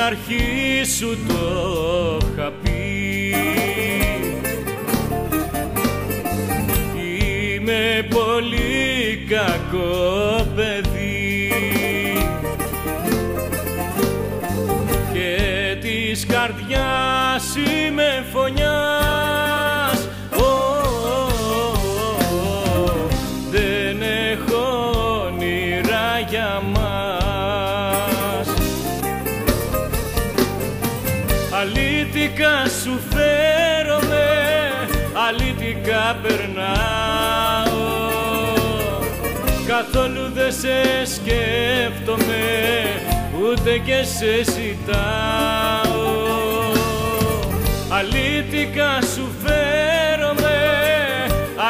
αρχή σου το είχα πει, είμαι πολύ κακό παιδί και της καρδιάς είμαι φωνιάς, δεν έχω όνειρα για μας. Αλήτικα σου φέρομαι, αλήτικα περνάω, καθόλου δεν σε σκέφτομαι, ούτε και σε ζητάω. Αλήτικα σου φέρομαι,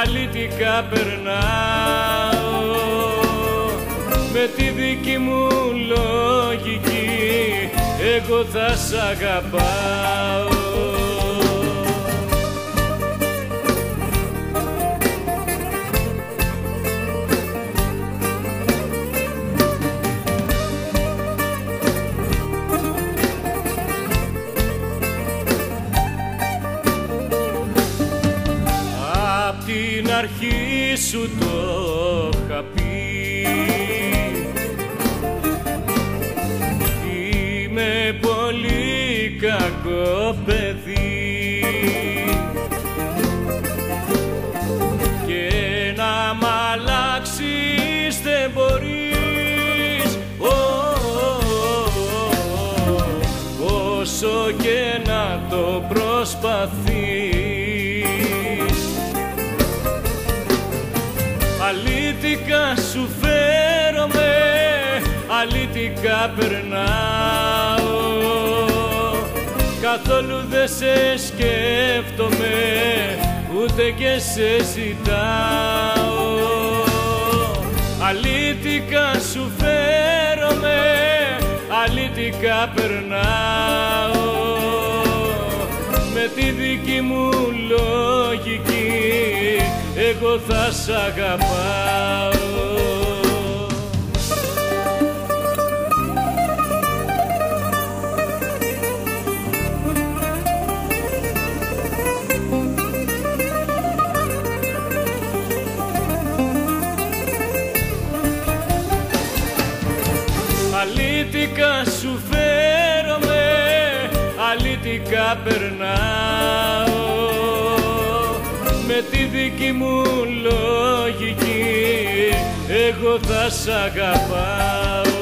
αλήτικα περνάω, με τη δική μου λογική εγώ θα σ' αγαπάω. Απ' την αρχή σου το είχα πει, είμαι πολύ κακό παιδί και να μ' αλλάξεις δεν μπορείς, όσο και να το προσπαθείς. Αλήτικα σου φέρομαι, αλήτικα περνάω, καθόλου δεν σε σκέφτομαι, ούτε και σε ζητάω. Αλήτικα σου φέρομαι, αλήτικα περνάω, με τη δική μου λογική εγώ θα σ' αγαπάω. Αλήτικα σου φέρομαι, αλήτικα περνάω, με τη δική μου λογική εγώ θα σ' αγαπάω.